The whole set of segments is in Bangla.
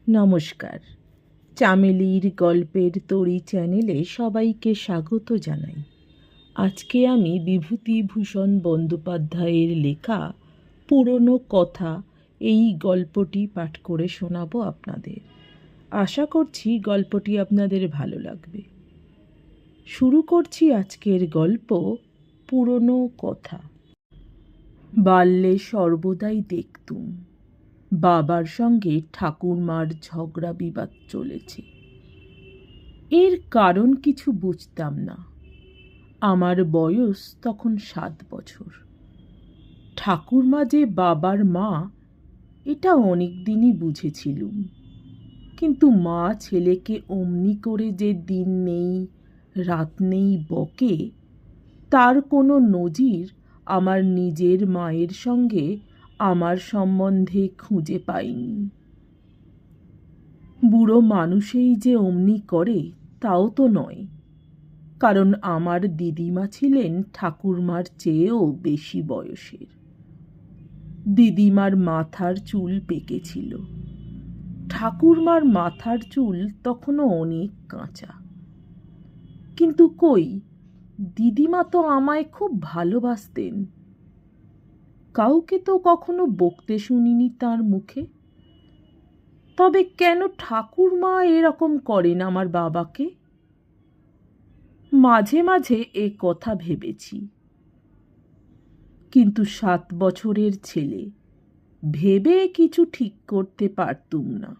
নমস্কার। চামেলির গল্পের তরী চ্যানেলে সবাইকে স্বাগত জানাই। আজকে আমি বিভূতিভূষণ বন্দ্যোপাধ্যায়ের লেখা পুরনো কথা এই গল্পটি পাঠ করে শোনাবো আপনাদের। আশা করছি গল্পটি আপনাদের ভালো লাগবে। শুরু করছি আজকের গল্প পুরনো কথা। বাল্যে সর্বদাই দেখতুম বাবার সঙ্গে ঠাকুরমার ঝগড়া বিবাদ চলেছে। এর কারণ কিছু বুঝতাম না। আমার বয়স তখন 7 বছর। ঠাকুরমা যে বাবার মা এটা অনেক দিনই বুঝেছিলুম, কিন্তু মা ছেলেকে অমনি করে যে দিন নেই রাত নেই বকে, তার কোনো নজির আমার নিজের মায়ের সঙ্গে আমার সম্বন্ধে খুঁজে পাইনি। বুড়ো মানুষেই যে অমনি করে তাও তো নয়, কারণ আমার দিদিমা ছিলেন ঠাকুরমার চেয়েও বেশি বয়সের। দিদিমার মাথার চুল পেকেছিল, ঠাকুরমার মাথার চুল তখনও অনেক কাঁচা। কিন্তু কই, দিদিমা তো আমায় খুব ভালোবাসতেন। কাউকে তো কখনো বকতে শুনিনি তার মুখে। তবে কেন ঠাকুরমা এরকম করেন আমার বাবাকে? মাঝে মাঝে এ কথা ভেবেছি, কিন্তু 7 বছরের ছেলে, ভেবে কিছু ঠিক করতে পারতুম না,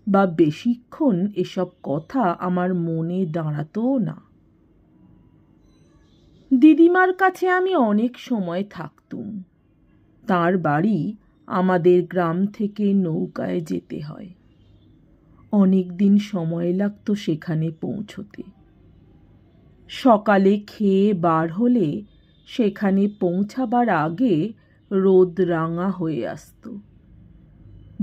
বা বেশিক্ষণ এসব কথা আমার মনে দাঁড়াতও না। দিদিমার কাছে আমি অনেক সময় থাকতুম। তার বাড়ি আমাদের গ্রাম থেকে নৌকায় যেতে হয়। অনেক দিন সময় লাগতো সেখানে পৌঁছতে। সকালে খেয়ে বার হলে সেখানে পৌঁছাবার আগে রোদ রাঙা হয়ে আসত।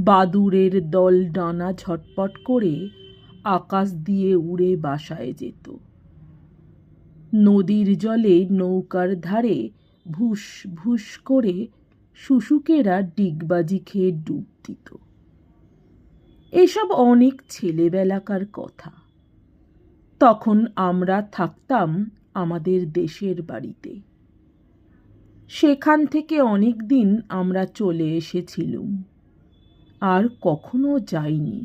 বাদুড়ের দল ডানা ঝটপট করে আকাশ দিয়ে উড়ে বাসায় যেত। নদীর জলে নৌকার ধারে ভুস ভুস করে শুশুকেরা ডিগবাজি খেয়ে ডুব দিত। এসব অনেক ছেলেবেলাকার কথা। তখন আমরা থাকতাম আমাদের দেশের বাড়িতে। সেখান থেকে অনেক দিন আমরা চলে এসেছিলুম, আর কখনো যাইনি।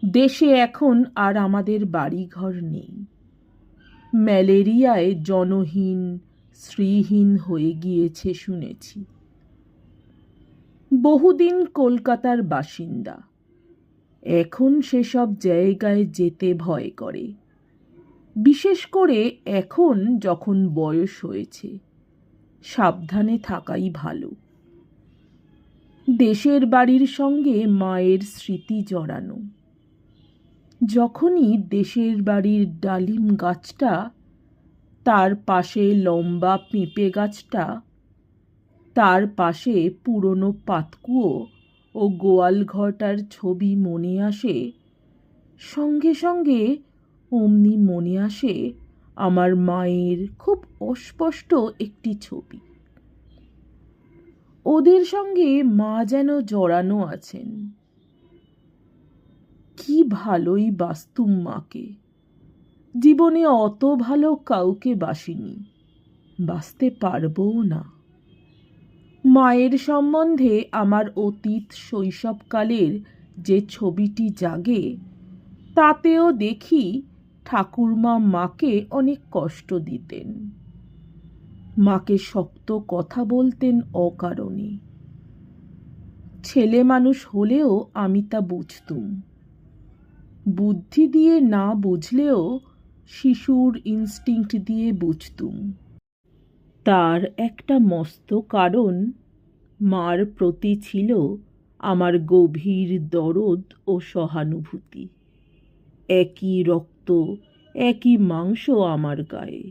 দেশে এখন আর আমাদের বাড়িঘর নেই। ম্যালেরিয়ায় জনহীন শ্রীহীন হয়ে গিয়েছে শুনেছি। বহুদিন কলকাতার বাসিন্দা, এখন সেসব জায়গায় যেতে ভয় করে। বিশেষ করে এখন যখন বয়স হয়েছে, সাবধানে থাকাই ভালো। দেশের বাড়ির সঙ্গে মায়ের স্মৃতি জড়ানো। যখনই দেশের বাড়ির ডালিম গাছটা, তার পাশে লম্বা পেঁপে গাছটা, তার পাশে পুরনো পাতকুয়ো ও গোয়াল ঘরটার ছবি মনে আসে, সঙ্গে সঙ্গে অমনি মনে আসে আমার মায়ের খুব অস্পষ্ট একটি ছবি। ওদের সঙ্গে মা যেন জড়ানো আছেন। কি ভালোই বাসতুম মাকে। জীবনে অত ভালো কাউকে বাসিনি, বাসতে পারবও না। মায়ের সম্বন্ধে আমার অতীত শৈশবকালের যে ছবিটি জাগে, তাতেও দেখি ঠাকুরমা মাকে অনেক কষ্ট দিতেন। মাকে শক্ত কথা বলতেন অকারণে। ছেলে মানুষ হলেও আমি তা বুঝতুম। বুদ্ধি দিয়ে না বুঝলেও শিশুর ইনস্টিংক্ট দিয়ে বুঝতুম। তার একটা মস্ত কারণ মার প্রতি ছিল আমার গভীর দরদ ও সহানুভূতি। একই রক্ত, একই মাংস আমার গায়ে।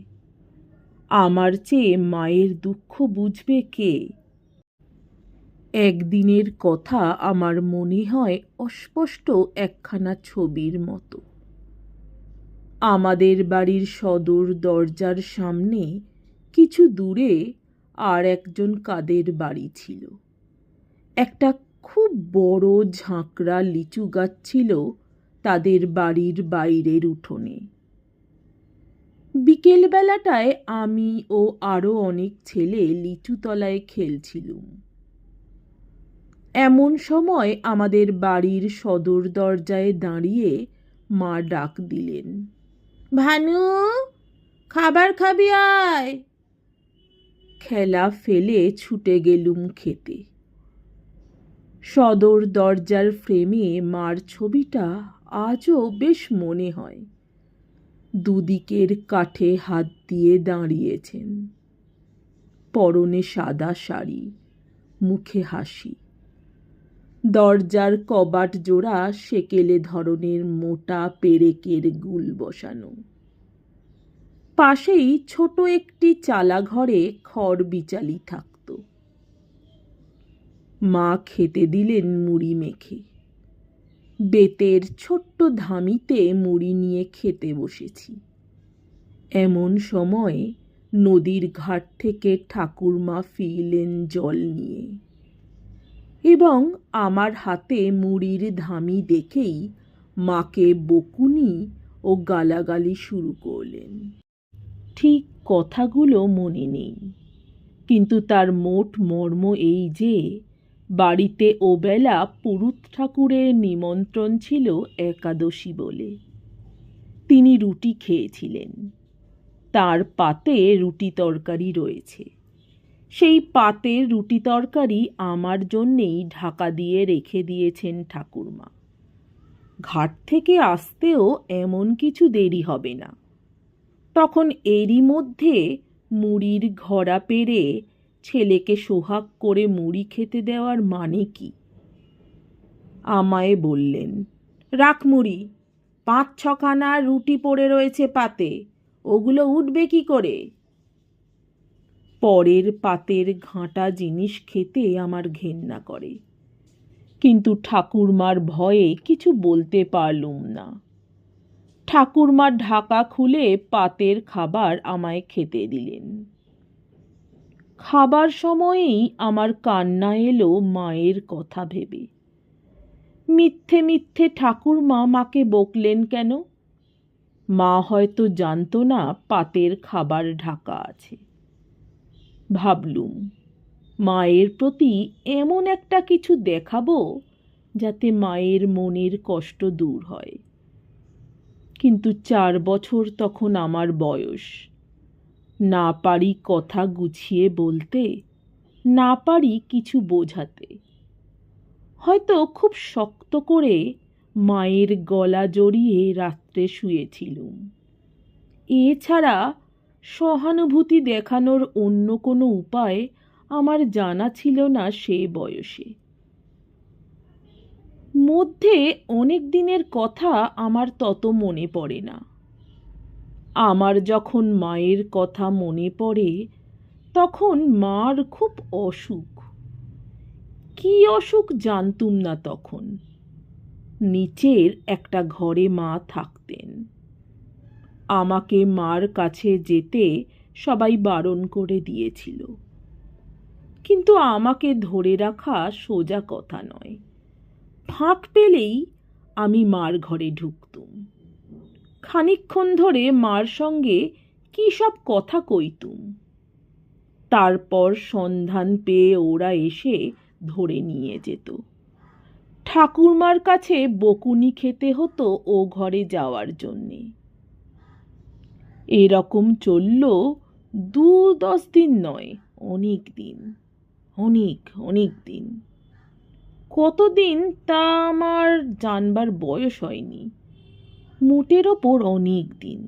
আমার চেয়ে মায়ের দুঃখ বুঝবে কে? একদিনের কথা আমার মনে হয় অস্পষ্ট একখানা ছবির মতো। আমাদের বাড়ির সদর দরজার সামনে কিছু দূরে আর একজন কাদের বাড়ি ছিল। একটা খুব বড় ঝাঁকড়া লিচু গাছ ছিল তাদের বাড়ির বাইরের উঠোনে। বিকেলবেলাটায় আমি ও আরও অনেক ছেলে লিচু তলায় খেলছিলুম। এমন সময় আমাদের বাড়ির সদর দরজায় দাঁড়িয়ে মা ডাক দিলেন, ভানু, খাবার খাবি আয়। খেলা ফেলে ছুটে গেলুম খেতে। সদর দরজার ফ্রেমে মার ছবিটা আজও বেশ মনে হয়। দুদিকের কাঠে হাত দিয়ে দাঁড়িয়েছেন, পরনে সাদা শাড়ি, মুখে হাসি। দরজার কবাট জোড়া সেকেলে ধরনের মোটা পেরেকের গুল বসানো। পাশেই ছোট একটি চালা ঘরে খড় বিচালি থাকত। মা খেতে দিলেন মুড়ি মেখে। বেতের ছোট্ট ধামিতে মুড়ি নিয়ে খেতে বসেছি। এমন সময় নদীর ঘাট থেকে ঠাকুরমা ফিরলেন জল নিয়ে, এবং আমার হাতে মুড়ির ধামি দেখেই মাকে বকুনি ও গালাগালি শুরু করলেন। ঠিক কথাগুলো মনে নেই, কিন্তু তার মোট মর্ম এই যে বাড়িতে ওবেলা পুরুত ঠাকুরের নিমন্ত্রণ ছিল একাদশী বলে। তিনি রুটি খেয়েছিলেন। তার পাতে রুটি তরকারি রয়েছে। সেই পাতের রুটি তরকারি আমার জন্যেই ঢাকা দিয়ে রেখে দিয়েছেন ঠাকুরমা। ঘাট থেকে আসতেও এমন কিছু দেরি হবে না। তখন এরই মধ্যে মুড়ির ঘড়া পেরে ছেলেকে সোহাগ করে মুড়ি খেতে দেওয়ার মানে কি? আমায় বললেন, রাখ মুড়ি, 5-6খানা রুটি পড়ে রয়েছে পাতে, ওগুলো উঠবে কি করে? পরের পাতের ঘাঁটা জিনিস খেতে আমার ঘেন্না করে, কিন্তু ঠাকুরমার ভয়ে কিছু বলতে পারলুম না। ঠাকুরমা ঢাকা খুলে পাতের খাবার আমায় খেতে দিলেন। খাবার সময়েই আমার কান্না এলো মায়ের কথা ভেবে। মিথ্যে মিথ্যে ঠাকুরমা মাকে বকলেন কেন? মা হয়তো জানতো না পাতের খাবার ঢাকা আছে। ভাবলুম, মায়ের প্রতি এমন একটা কিছু দেখাবো যাতে মায়ের মনের কষ্ট দূর হয়। কিন্তু 4 বছর তখন আমার বয়স। না পারি কথা গুছিয়ে বলতে, না পারি কিছু বোঝাতে। হয়তো খুব শক্ত করে মায়ের গলা জড়িয়ে রাত্রে শুয়েছিলুম। এছাড়া সহানুভূতি দেখানোর অন্য কোনো উপায় আমার জানা ছিল না সে বয়সে। মধ্যে অনেক দিনের কথা আমার তত মনে পড়ে না। আমার যখন মায়ের কথা মনে পড়ে, তখন মার খুব অসুখ। কি অসুখ জানতুম না তখন। নিচের একটা ঘরে মা থাকতেন। আমাকে মার কাছে যেতে সবাই বারণ করে দিয়েছিল, কিন্তু আমাকে ধরে রাখা সোজা কথা নয়। ফাঁক পেলেই আমি মার ঘরে ঢুকতুম। খানিকক্ষণ ধরে মার সঙ্গে কী সব কথা কইতুম। তারপর সন্ধান পেয়ে ওরা এসে ধরে নিয়ে যেত। ঠাকুরমার কাছে বকুনি খেতে হতো ও ঘরে যাওয়ার জন্যে। এরকম চলল 2-10 দিন নয়, অনেক দিন, অনেক দিন। কতদিন তা আমার জানবার বয়স হয়নি। মোটের ওপর অনেক দিন।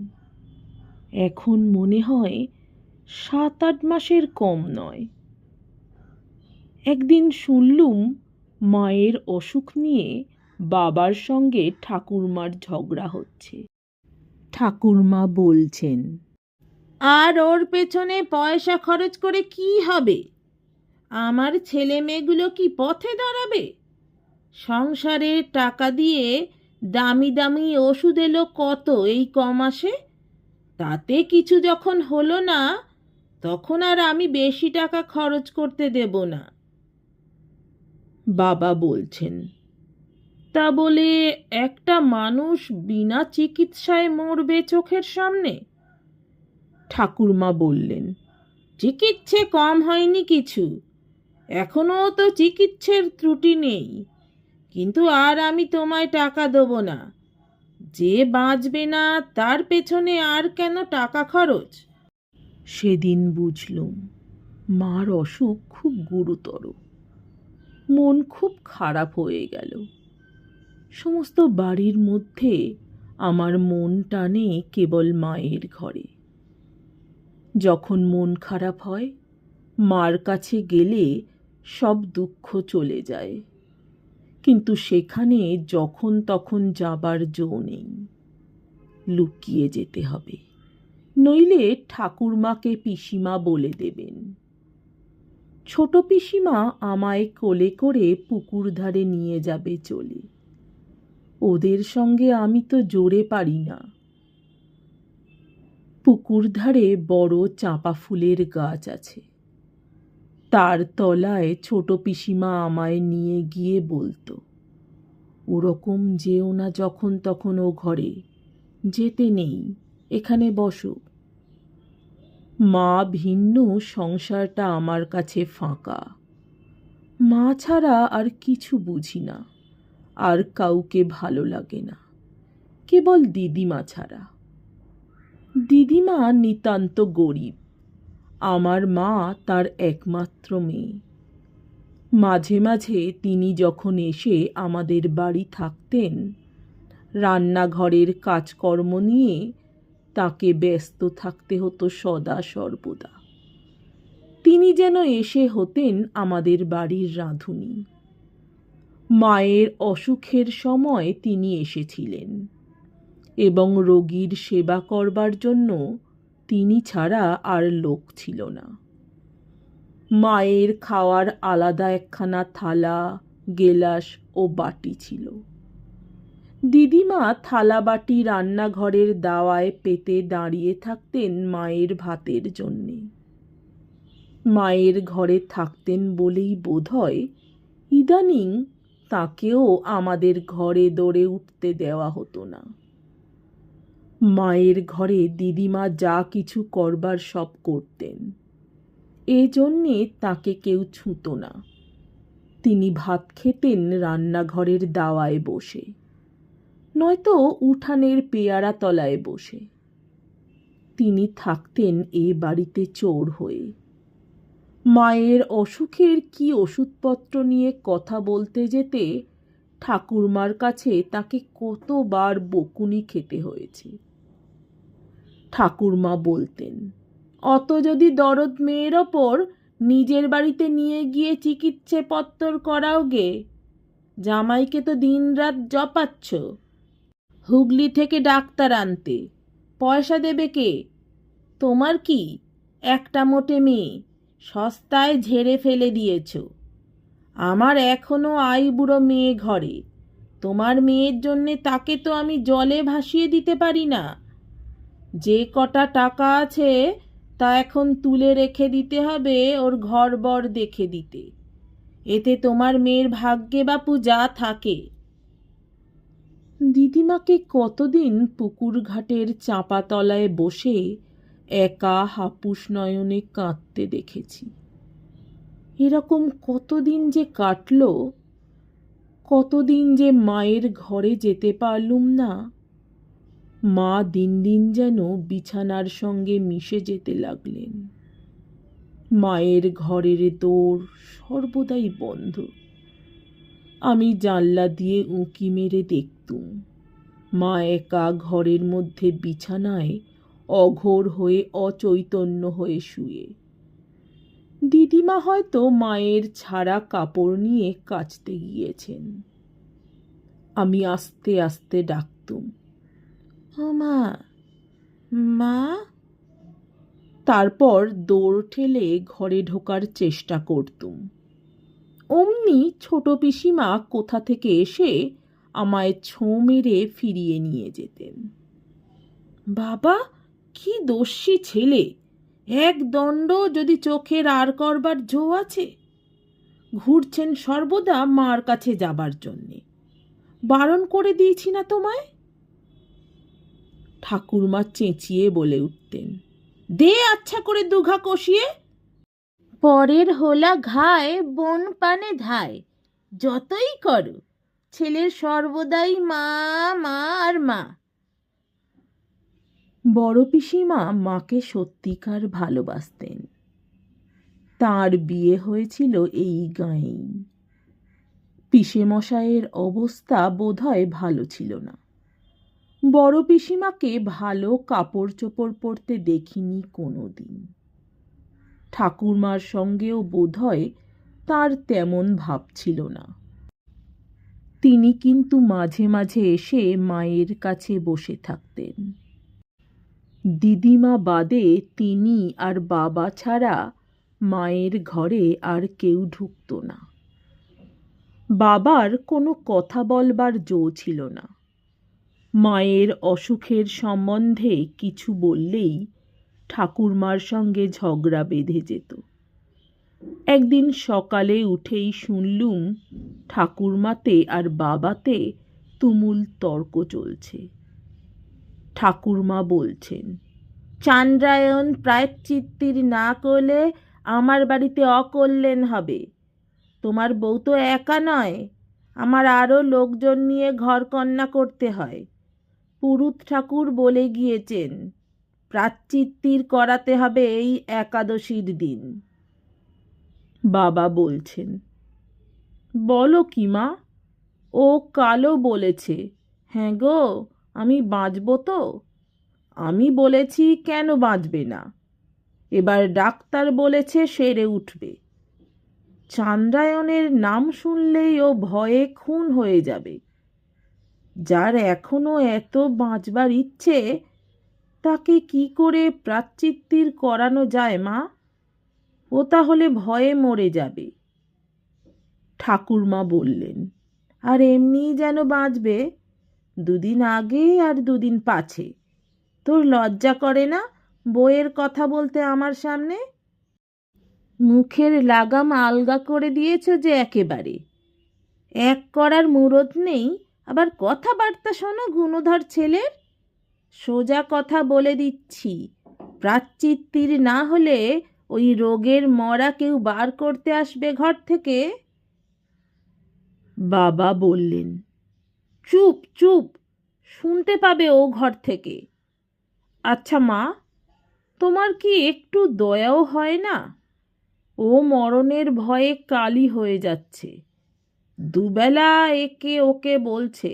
এখন মনে হয় 7-8 মাসের কম নয়। একদিন শুনলুম মায়ের অসুখ নিয়ে বাবার সঙ্গে ঠাকুরমার ঝগড়া হচ্ছে। ঠাকুরমা বলছেন, আর ওর পেছনে পয়সা খরচ করে কি হবে? আমার ছেলে মেয়েগুলো কি পথে দাঁড়াবে? সংসারের টাকা দিয়ে দামি দামি ওষুধ এলো কত এই কমাসে, তাতে কিছু যখন হলো না, তখন আর আমি বেশি টাকা খরচ করতে দেব না। বাবা বলছেন, তা বলে একটা মানুষ বিনা চিকিৎসায় মরবে চোখের সামনে? ঠাকুরমা বললেন, চিকিৎসে কম হয়নি কিছু, এখনো তো চিকিৎসের ত্রুটি নেই, কিন্তু আর আমি তোমায় টাকা দেবো না। যে বাঁচবে না তার পেছনে আর কেন টাকা খরচ? সেদিন বুঝলুম মার অসুখ খুব গুরুতর। মন খুব খারাপ হয়ে গেল। সমস্ত বাড়ির মধ্যে আমার মন টানে কেবল মায়ের ঘরে। যখন মন খারাপ হয় মার কাছে গেলে সব দুঃখ চলে যায়, কিন্তু সেখানে যখন তখন যাবার জো নেই। লুকিয়ে যেতে হবে, নইলে ঠাকুরমাকে পিসিমা বলে দেবেন। ছোট পিসিমা আমায় কোলে করে পুকুর ধারে নিয়ে যাবে চলে। ওদের সঙ্গে আমি তো জোরে পারি না। পুকুর ধারে বড় চাঁপা ফুলের গাছ আছে, তার তলায় ছোট পিসিমা আমায় নিয়ে গিয়ে বলতো, ওরকম যেও না যখন তখন ও ঘরে, যেতে নেই, এখানে বসো। মা ভিন্ন সংসারটা আমার কাছে ফাঁকা। মা ছাড়া আর কিছু বুঝি না, আর কাউকে ভালো লাগে না, কেবল দিদিমা ছাড়া। দিদিমা নিতান্ত গরিব, আমার মা তার একমাত্র মেয়ে। মাঝে মাঝে তিনি যখন এসে আমাদের বাড়ি থাকতেন, রান্নাঘরের কাজকর্ম নিয়ে তাকে ব্যস্ত থাকতে হতো সদা সর্বদা। তিনি যেন এসে হতেন আমাদের বাড়ির রাঁধুনি। মায়ের অসুখের সময় তিনি এসেছিলেন, এবং রোগীর সেবা করবার জন্য তিনি ছাড়া আর লোক ছিল না। মায়ের খাওয়ার আলাদা একখানা থালা, গেলাস ও বাটি ছিল। দিদিমা থালা বাটি রান্নাঘরের দাওয়ায় পেতে দাঁড়িয়ে থাকতেন মায়ের ভাতের জন্যে। মায়ের ঘরে থাকতেন বলেই বোধহয় ইদানিং তাকেও আমাদের ঘরে দৌড়ে উঠতে দেওয়া হতো না। মায়ের ঘরে দিদিমা যা কিছু করবার সব করতেন, এজন্যে তাকে কেউ ছুঁতো না। তিনি ভাত খেতেন রান্নাঘরের দাওয়ায় বসে, নয়তো উঠানের পেয়ারা তলায় বসে। তিনি থাকতেন এ বাড়িতে চোর হয়ে। মায়ের অসুখের কি ওষুধপত্র নিয়ে কথা বলতে যেতে ঠাকুরমার কাছে তাকে কতবার বকুনি খেতে হয়েছে। ঠাকুরমা বলতেন, অত যদি দরদ মেয়ের ওপর, নিজের বাড়িতে নিয়ে গিয়ে চিকিৎসে পত্তর করাও গে। জামাইকে তো দিনরাত জপাচ্ছ, হুগলি থেকে ডাক্তার আনতে পয়সা দেবে কে? তোমার কি একটা মোটে মেয়ে, সস্তায় ঝেড়ে ফেলে দিয়েছ। আমার এখনো আইবুড়ো মেয়ে ঘরে, তোমার মেয়ের জন্যে তাকে তো আমি জলে ভাসিয়ে দিতে পারি না। যে কটা টাকা আছে তা এখন তুলে রেখে দিতে হবে ওর ঘর বর দেখে দিতে, এতে তোমার মেয়ের ভাগ্যে বাপু যা থাকে। দিদিমাকে কতদিন পুকুর ঘাটের চাঁপা তলায় বসে একা হাপুস নয়নে কাঁদতে দেখেছি। এরকম কতদিন যে কাটল, কতদিন যে মায়ের ঘরে যেতে পারলুম না। মা দিন দিন যেন বিছানার সঙ্গে মিশে যেতে লাগলেন। মায়ের ঘরের দোর সর্বদাই বন্ধ। আমি জানলা দিয়ে উঁকি মেরে দেখতুম মা একা ঘরের মধ্যে বিছানায় অঘোর হয়ে অচৈতন্য হয়ে শুয়ে। দিদিমা হয়তো মায়ের ছাড়া কাপড় নিয়ে কাচতে গিয়েছেন। আমি আস্তে আস্তে ডাকতুম, ও মা, মা। তারপর দৌড় ঠেলে ঘরে ঢোকার চেষ্টা করতুম। অমনি ছোট পিসিমা কোথা থেকে এসে আমায় ছোঁ মেরে ফিরিয়ে নিয়ে যেতেন। বাবা, কি দস্যি ছেলে, এক দণ্ড যদি চোখের আর করবার জো আছে। ঘুরছেন সর্বদা মার কাছে যাবার জন্যে। বারণ করে দিয়েছি না তোমায়? ঠাকুরমা চেঁচিয়ে বলে উঠতেন, দে আচ্ছা করে দুঘা কষিয়ে। পরের হোলা ঘায় বন পানে ধায়, যতই করো ছেলের সর্বদাই মা মা আর মা। বড় পিসিমা মাকে সত্যিকার ভালোবাসতেন। তার বিয়ে হয়েছিল এই গাঁয়েই। পিসেমশাইয়ের অবস্থা বোধহয় ভালো ছিল না। বড় পিসিমাকে ভালো কাপড় চোপড় পরতে দেখিনি কোনো দিন। ঠাকুরমার সঙ্গেও বোধহয় তার তেমন ভাব ছিল না। তিনি কিন্তু মাঝে মাঝে এসে মায়ের কাছে বসে থাকতেন। দিদিমা বাদে তিনি আর বাবা ছাড়া মায়ের ঘরে আর কেউ ঢুকত না। বাবার কোনো কথা বলবার জো ছিল না। মায়ের অসুখের সম্বন্ধে কিছু বললেই ঠাকুরমার সঙ্গে ঝগড়া বেঁধে যেত। একদিন সকালে উঠেই শুনলুম ঠাকুরমাতে আর বাবাতে তুমুল তর্ক চলছে। ঠাকুরমা বলছেন, চান্দ্রায়ণ প্রায়শ্চিত্তির না করলে আমার বাড়িতে অকল্যাণ হবে। তোমার বউ তো একা নয়, আমার আরও লোকজন নিয়ে ঘরকন্না করতে হয়। পুরুত ঠাকুর বলে গিয়েছেন প্রায়শ্চিত্তির করাতে হবে এই একাদশীর দিন। বাবা বলছেন, বলো কি মা, ও কালও বলেছে। হ্যাঁ গো, আমি বাঁচব তো? আমি বলেছি কেন বাঁচবে না? এবার ডাক্তার বলেছে সেরে উঠবে। চান্দ্রায়ণের নাম শুনলেই ও ভয়ে খুন হয়ে যাবে। যার এখনো এত বাঁচবার ইচ্ছে, তাকে কি করে প্রায়শ্চিত্তির করানো যায় মা? ও তাহলে ভয়ে মরে যাবে। ঠাকুরমা বললেন, আর এমনিই যেন বাঁচবে, দুদিন আগে আর দুদিন পাছে। তোর লজ্জা করে না বইয়ের কথা বলতে আমার সামনে? মুখের লাগাম আলগা করে দিয়েছ যে একেবারে। এক করার মুরদ নেই, আবার কথাবার্তা শোনো গুণধর ছেলের। সোজা কথা বলে দিচ্ছি, প্রায়শ্চিত্তির না হলে ওই রোগের মরা কেউ বার করতে আসবে ঘর থেকে। বাবা বললেন, চুপ চুপ, শুনতে পাবে ও ঘর থেকে। আচ্ছা মা, তোমার কি একটু দয়াও হয় না? ও মরণের ভয়ে কালি হয়ে যাচ্ছে। দুবেলা একে ওকে বলছে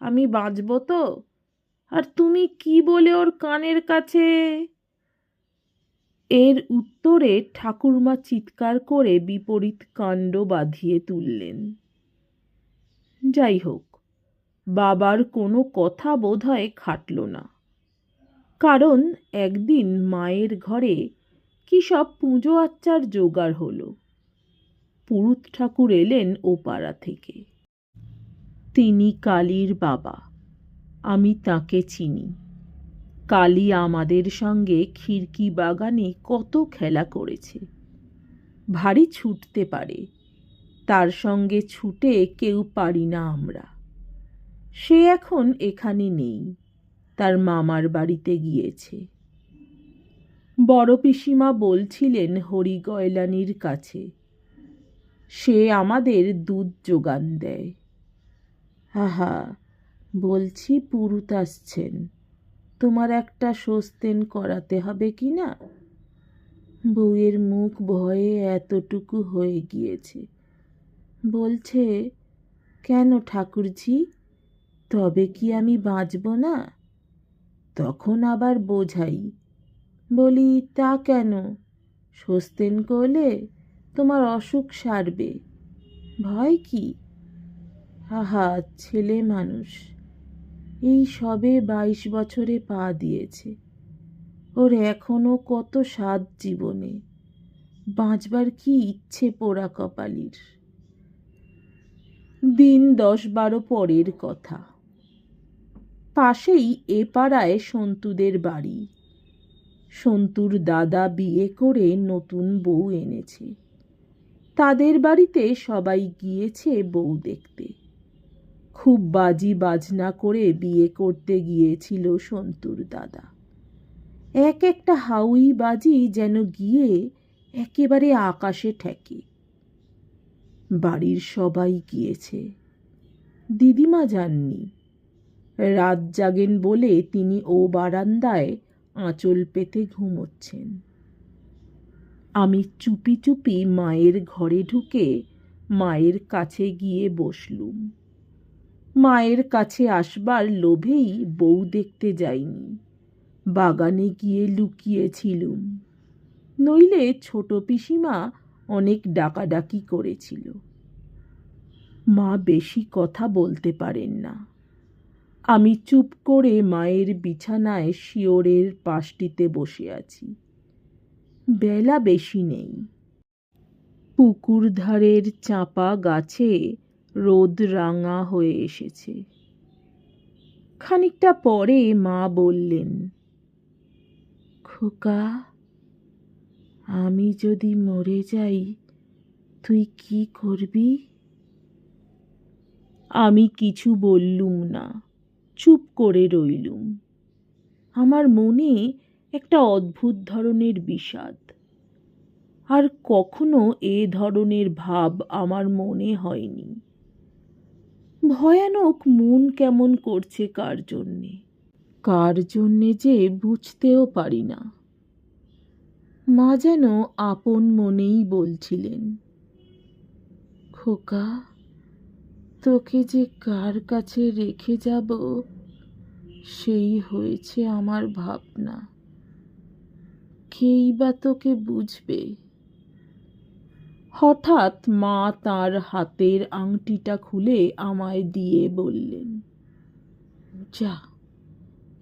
আমি বাঁচব তো, আর তুমি কি বলে ওর কানের কাছে? এর উত্তরে ঠাকুরমা চিৎকার করে বিপরীত কাণ্ড বাঁধিয়ে তুললেন। যাই হোক, বাবার কোনো কথা বোধহয় খাটল না। কারণ একদিন মায়ের ঘরে কি সব পুজো আচ্চার জোগাড় হলো। পুরুত ঠাকুর এলেন ও পাড়া থেকে। তিনি কালীর বাবা, আমি তাকে চিনি। কালী আমাদের সঙ্গে খিড়কি বাগানে কত খেলা করেছে। ভারী ছুটতে পারে, তার সঙ্গে ছুটে কেউ পারি না আমরা। সে এখন এখানে নেই, তার মামার বাড়িতে গিয়েছে। বড় পিসিমা বলছিলেন হরিগয়লানির কাছে। সে আমাদের দুধ যোগান দেয়। আহা, বলছি পুরুত আসছেন, তোমার একটা সস্তেন করাতে হবে কি না? বউয়ের মুখ ভয়ে এতটুকু হয়ে গিয়েছে। বলছে, কেন ঠাকুরঝি, তবে কি আমি বাঁচব না? তখন আবার বোঝাই, বলি তা কেন, সস্তেন করলে তোমার অসুখ সারবে, ভয় কি? আহা, ছেলে মানুষ, এই সবে 22 বছরে পা দিয়েছে। ওর এখনো কত স্বাদ জীবনে, বাঁচবার কি ইচ্ছে পোড়া কপালির। দিন 10-12 পরের কথা। পাশেই এ পাড়ায় সন্তুদের বাড়ি। সন্তুর দাদা বিয়ে করে নতুন বউ এনেছে। তাদের বাড়িতে সবাই গিয়েছে বউ দেখতে। খুব বাজি বাজনা করে বিয়ে করতে গিয়েছিল সন্তুর দাদা। এক একটা হাউই বাজি যেন গিয়ে একেবারে আকাশে ঠেকে। বাড়ির সবাই গিয়েছে, দিদিমা যাননি। রাত জাগেন বলে তিনি ও বারান্দায় আঁচল পেতে ঘুমোচ্ছেন। আমি চুপি চুপি মায়ের ঘরে ঢুকে মায়ের কাছে গিয়ে বসলুম। মায়ের কাছে আসবার লোভেই বউ দেখতে যাইনি, বাগানে গিয়ে লুকিয়েছিলুম। নইলে ছোট পিসিমা অনেক ডাকাডাকি করেছিল। মা বেশি কথা বলতে পারেন না। আমি চুপ করে মায়ের বিছানায় শিওরের পাশটিতে বসে আছি। বেলা বেশি নেই। পুকুর ধারের চাঁপা গাছে রোদ রাঙা হয়ে এসেছে। খানিকটা পরে মা বললেন, খোকা, আমি যদি মরে যাই তুই কি করবি? আমি কিছু বললুম না, চুপ করে রইলুম। আমার মনে একটা অদ্ভুত ধরনের বিষাদ। আর কখনো এ ধরনের ভাব আমার মনে হয়নি। ভয়ানক মন কেমন করছে কার জন্যে যে বুঝতেও পারি না। মা যেন আপন মনেই বলছিলেন, খোকা, তোকে যে কার কাছে রেখে যাব সেই হয়েছে আমার ভাবনা। কেই বা তোকে বুঝবে? হঠাৎ মা তার হাতের আংটিটা খুলে আমায় দিয়ে বললেন, যা,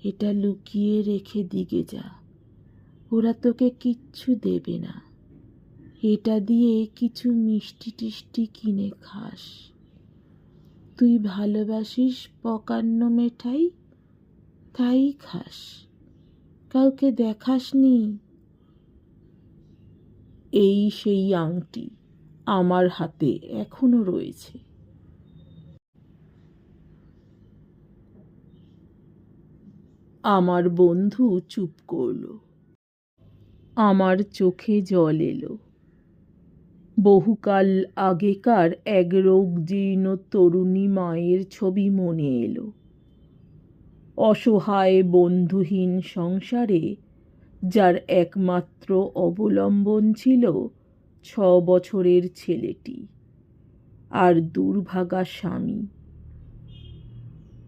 এটা লুকিয়ে রেখে দিকে যা, ওরা তোকে কিচ্ছু দেবে না। এটা দিয়ে কিছু মিষ্টি টিষ্টি কিনে খাস। তুই ভালোবাসিস পকান্ন মেঠাই, তাই খাস, কাউকে দেখাসনি। এই সেই আংটি আমার হাতে এখনো রয়েছে। আমার বন্ধু চুপ করল। আমার চোখে জল এলো। বহুকাল আগেকার এক রোগজীর্ণ তরুণী মায়ের ছবি মনে এলো। অসহায় বন্ধুহীন সংসারে যার একমাত্র অবলম্বন ছিল 6 বছরের ছেলেটি আর দুর্ভাগা স্বামী।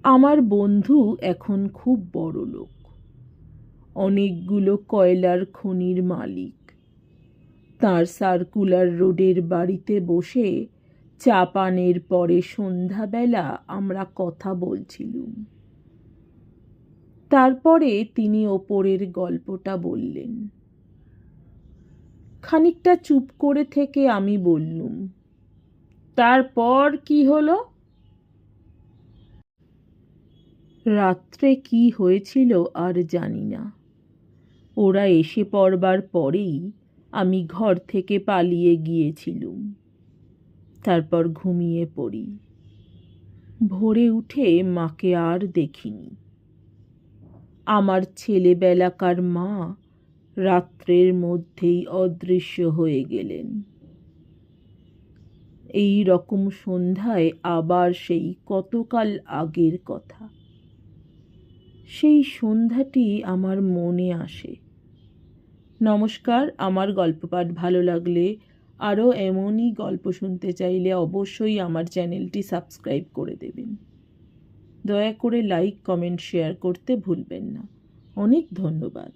আমার বন্ধু এখন খুব বড়লোক, অনেকগুলো কয়লার খনির মালিক। তার সার্কুলার রোডের বাড়িতে বসে চা পানের পরে সন্ধ্যাবেলা আমরা কথা বলছিলুম। তারপরে তিনি ওপরের গল্পটা বললেন। খানিকটা চুপ করে থেকে আমি বললুম, তারপর কি হলো? রাত্রে কি হয়েছিল আর জানি না। ওরা এসে পড়বার পরেই আমি ঘর থেকে পালিয়ে গিয়েছিলুম। তারপর ঘুমিয়ে পড়ি। ভোরে উঠে মাকে আর দেখিনি। আমার ছেলেবেলাকার মা রাত্রের মধ্যেই অদৃশ্য হয়ে গেলেন। এই রকম সন্ধ্যায় আবার সেই কতকাল আগের কথা। সেই সন্ধ্যাটি আমার মনে আসে। নমস্কার, আমার গল্প পাঠ ভালো লাগলে, আরও এমনই গল্প শুনতে চাইলে অবশ্যই আমার চ্যানেলটি সাবস্ক্রাইব করে দেবেন। দয়া করে লাইক, কমেন্ট, শেয়ার করতে ভুলবেন না। অনেক ধন্যবাদ।